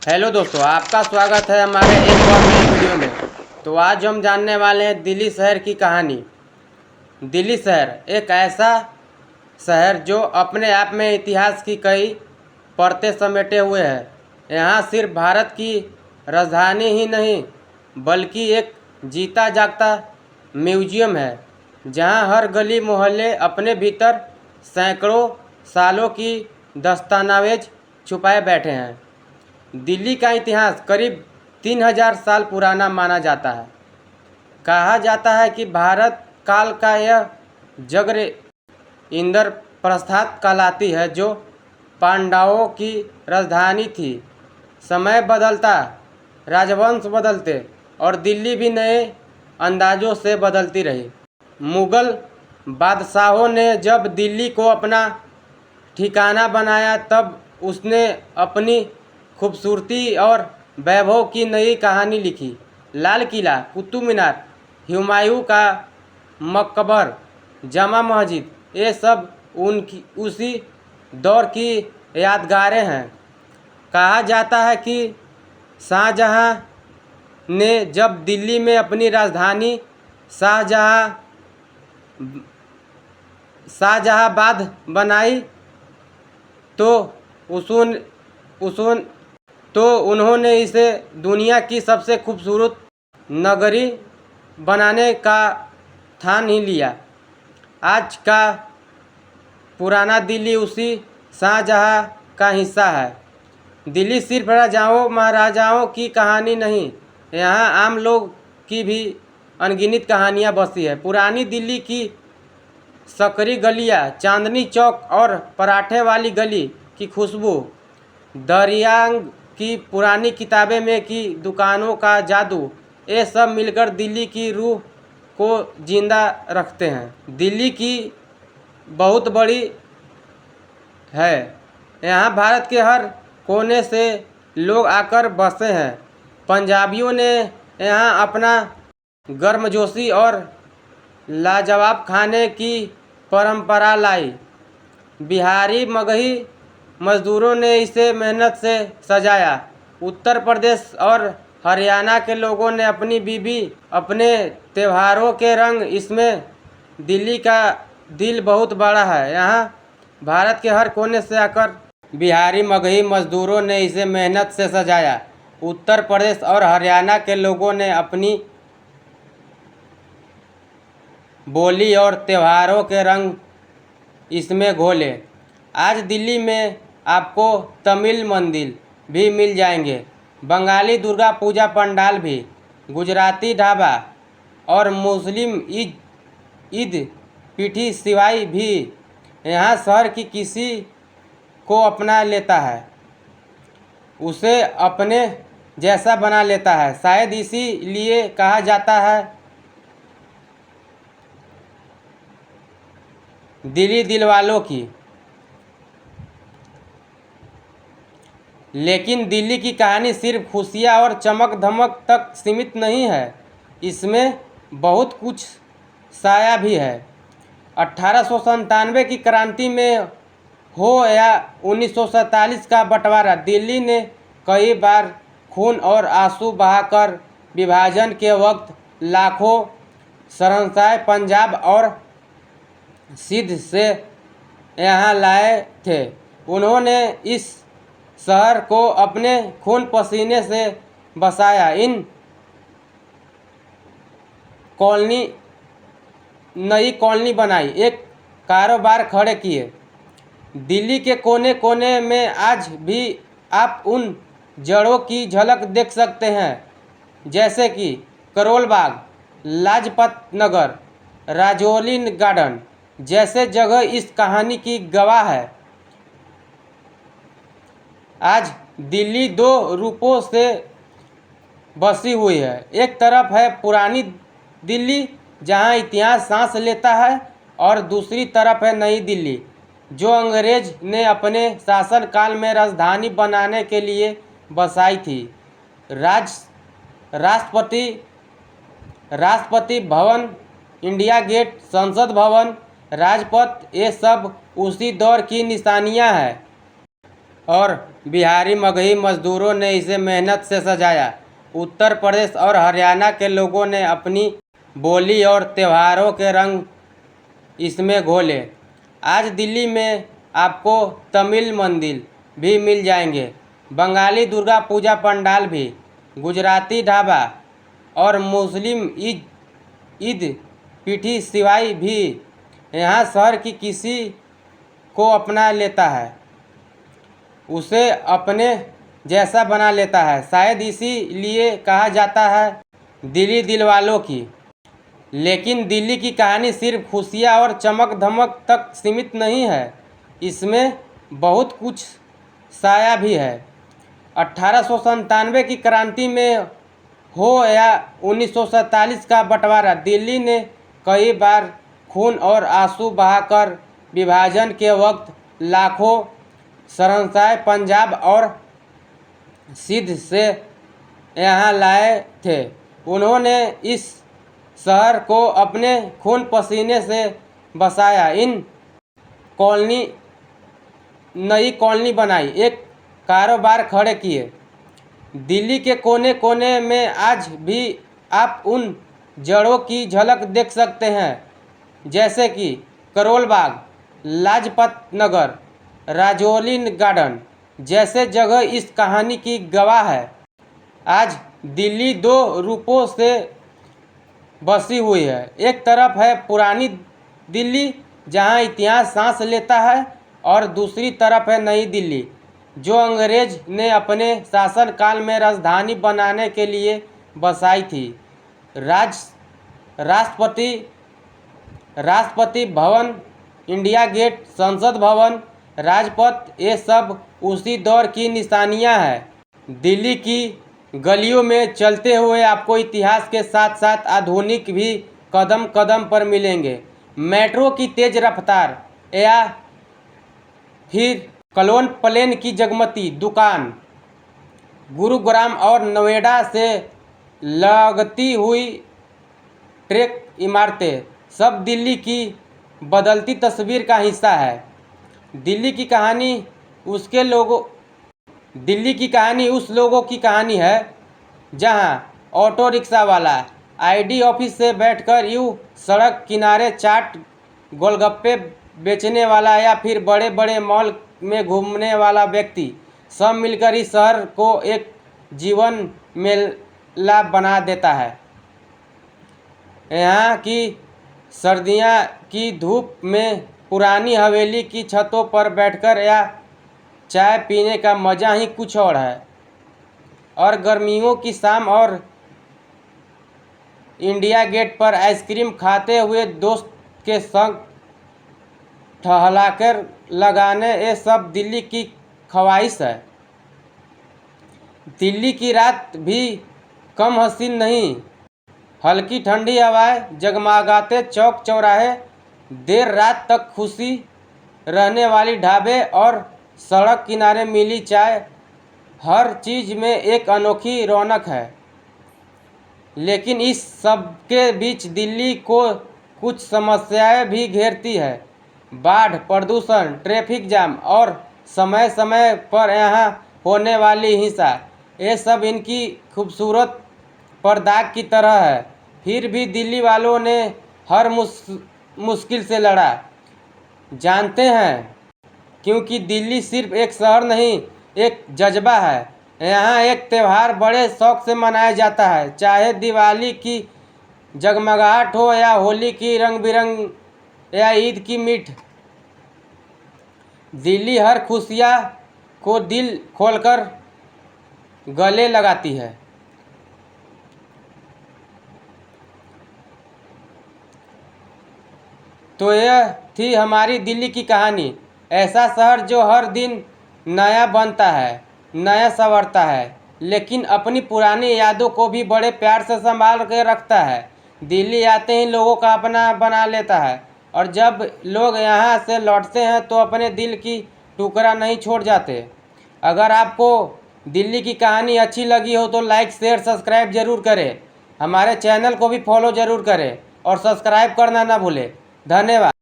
Hello दोस्तों, आपका स्वागत है हमारे एक और नए वीडियो में। तो आज हम जानने वाले हैं दिल्ली शहर की कहानी। दिल्ली शहर एक ऐसा शहर जो अपने आप में इतिहास की कई परतें समेटे हुए है। यहाँ सिर्फ भारत की राजधानी ही नहीं बल्कि एक जीता जागता म्यूजियम है, जहाँ हर गली मोहल्ले अपने भीतर सैकड़ों सालों की दस्तावेज छुपाए बैठे हैं। दिल्ली का इतिहास करीब 3000 साल पुराना माना जाता है। कहा जाता है कि भारत काल का यह जगह इंद्रप्रस्थ कहलाती है, जो पांडवों की राजधानी थी। समय बदलता, राजवंश बदलते और दिल्ली भी नए अंदाजों से बदलती रही। मुगल बादशाहों ने जब दिल्ली को अपना ठिकाना बनाया, तब उसने अपनी खूबसूरती और वैभव की नई कहानी लिखी। लाल किला, कुतुब मीनार, हुमायूं का मकबर, जामा मस्जिद, ये सब उसी दौर की यादगारें हैं। कहा जाता है कि शाहजहां ने जब दिल्ली में अपनी राजधानी शाहजहाबाद बनाई तो उन्होंने इसे दुनिया की सबसे खूबसूरत नगरी बनाने का ठान ही लिया। आज का पुराना दिल्ली उसी शाहजहां का हिस्सा है। दिल्ली सिर्फ राजाओं महाराजाओं की कहानी नहीं, यहाँ आम लोग की भी अनगिनत कहानियाँ बसी है। पुरानी दिल्ली की सकरी गलियाँ, चांदनी चौक और पराठे वाली गली की खुशबू, दरियांग की पुरानी किताबें में की दुकानों का जादू, ये सब मिलकर दिल्ली की रूह को जिंदा रखते हैं। दिल्ली की बहुत बड़ी है। यहाँ भारत के हर कोने से लोग आकर बसे हैं। पंजाबियों ने यहाँ अपना गर्मजोशी और लाजवाब खाने की परंपरा लाई। बिहारी मगही मजदूरों ने इसे मेहनत से सजाया। उत्तर प्रदेश और हरियाणा के लोगों ने अपने त्योहारों के रंग इसमें। दिल्ली का दिल बहुत बड़ा है। यहाँ भारत के हर कोने से आकर बिहारी मगही मजदूरों ने इसे मेहनत से सजाया। उत्तर प्रदेश और हरियाणा के लोगों ने अपनी बोली और त्योहारों के रंग इसमें घोले। आज दिल्ली में आपको तमिल मंदिर भी मिल जाएंगे, बंगाली दुर्गा पूजा पंडाल भी, गुजराती ढाबा और मुस्लिम ईद पीठी सिवाई भी। यहाँ शहर की किसी को अपना लेता है, उसे अपने जैसा बना लेता है। शायद इसीलिए कहा जाता है दिल्ली दिल वालों की। लेकिन दिल्ली की कहानी सिर्फ खुशियाँ और चमक धमक तक सीमित नहीं है, इसमें बहुत कुछ साया भी है। 1897 की क्रांति में हो या 1947 का बंटवारा, दिल्ली ने कई बार खून और आंसू बहाकर विभाजन के वक्त लाखों शहंशाह पंजाब और सिंध से यहाँ लाए थे। उन्होंने इस शहर को अपने खून पसीने से बसाया। नई कॉलोनी बनाई, एक कारोबार खड़े किए। दिल्ली के कोने कोने में आज भी आप उन जड़ों की झलक देख सकते हैं, जैसे कि करोल बाग, लाजपत नगर, राजौरी गार्डन जैसे जगह इस कहानी की गवाह है। आज दिल्ली दो रूपों से बसी हुई है। एक तरफ है पुरानी दिल्ली, जहां इतिहास सांस लेता है, और दूसरी तरफ है नई दिल्ली, जो अंग्रेज ने अपने शासनकाल में राजधानी बनाने के लिए बसाई थी। राष्ट्रपति भवन, इंडिया गेट, संसद भवन, राजपथ, ये सब उसी दौर की निशानियां हैं। और बिहारी मगही मजदूरों ने इसे मेहनत से सजाया। उत्तर प्रदेश और हरियाणा के लोगों ने अपनी बोली और त्योहारों के रंग इसमें घोले। आज दिल्ली में आपको तमिल मंदिर भी मिल जाएंगे, बंगाली दुर्गा पूजा पंडाल भी, गुजराती ढाबा और मुस्लिम ईद पीठी सिवाई भी। यहाँ शहर की किसी को अपना लेता है, उसे अपने जैसा बना लेता है। शायद इसीलिए कहा जाता है दिल्ली दिल वालों की। लेकिन दिल्ली की कहानी सिर्फ खुशियाँ और चमक धमक तक सीमित नहीं है, इसमें बहुत कुछ साया भी है। 1897 की क्रांति में हो या 1947 का बंटवारा, दिल्ली ने कई बार खून और आंसू बहाकर विभाजन के वक्त लाखों शरणशाह पंजाब और सिंध से यहाँ लाए थे। उन्होंने इस शहर को अपने खून पसीने से बसाया। नई कॉलोनी बनाई, एक कारोबार खड़े किए। दिल्ली के कोने कोने में आज भी आप उन जड़ों की झलक देख सकते हैं, जैसे कि करोल बाग, लाजपत नगर, राजौरी गार्डन जैसे जगह इस कहानी की गवाह है। आज दिल्ली दो रूपों से बसी हुई है। एक तरफ है पुरानी दिल्ली जहां इतिहास सांस लेता है, और दूसरी तरफ है नई दिल्ली जो अंग्रेज ने अपने शासनकाल में राजधानी बनाने के लिए बसाई थी। राष्ट्रपति भवन, इंडिया गेट, संसद भवन, राजपथ, ये सब उसी दौर की निशानियां हैं। दिल्ली की गलियों में चलते हुए आपको इतिहास के साथ साथ आधुनिक भी कदम कदम पर मिलेंगे। मेट्रो की तेज रफ्तार या फिर कलोन प्लेन की जगमती दुकान, गुरुग्राम और नोएडा से लगती हुई ट्रैक इमारतें, सब दिल्ली की बदलती तस्वीर का हिस्सा है। दिल्ली की कहानी उस लोगों की कहानी है जहां ऑटो रिक्शा वाला आईडी ऑफिस से बैठकर यूं सड़क किनारे चाट गोलगप्पे बेचने वाला या फिर बड़े बड़े मॉल में घूमने वाला व्यक्ति सब मिलकर इस शहर को एक जीवन मेला बना देता है। यहाँ की सर्दियाँ की धूप में पुरानी हवेली की छतों पर बैठकर या चाय पीने का मज़ा ही कुछ और है, और गर्मियों की शाम और इंडिया गेट पर आइसक्रीम खाते हुए दोस्त के संग ठहलाकर लगाने, ये सब दिल्ली की ख्वाहिश है। दिल्ली की रात भी कम हसीन नहीं, हल्की ठंडी हवाएं, जगमगाते चौक चौराहे, देर रात तक खुशी रहने वाली ढाबे और सड़क किनारे मिली चाय, हर चीज़ में एक अनोखी रौनक है। लेकिन इस सब के बीच दिल्ली को कुछ समस्याएं भी घेरती है। बाढ़, प्रदूषण, ट्रैफिक जाम और समय समय पर यहाँ होने वाली हिंसा, ये सब इनकी खूबसूरत पर दाग की तरह है। फिर भी दिल्ली वालों ने हर मुश्किल से लड़ा, जानते हैं, क्योंकि दिल्ली सिर्फ एक शहर नहीं, एक जज्बा है। यहाँ एक त्यौहार बड़े शौक से मनाया जाता है, चाहे दिवाली की जगमगाहट हो या होली की रंग बिरंग या ईद की मीठ। दिल्ली हर खुशियाँ को दिल खोलकर गले लगाती है। तो यह थी हमारी दिल्ली की कहानी, ऐसा शहर जो हर दिन नया बनता है, नया संवरता है, लेकिन अपनी पुरानी यादों को भी बड़े प्यार से संभाल के रखता है। दिल्ली आते ही लोगों का अपना बना लेता है, और जब लोग यहाँ से लौटते हैं तो अपने दिल की टुकड़ा नहीं छोड़ जाते। अगर आपको दिल्ली की कहानी अच्छी लगी हो तो लाइक, शेयर, सब्सक्राइब जरूर करें। हमारे चैनल को भी फॉलो ज़रूर करें और सब्सक्राइब करना ना भूलें। धन्यवाद।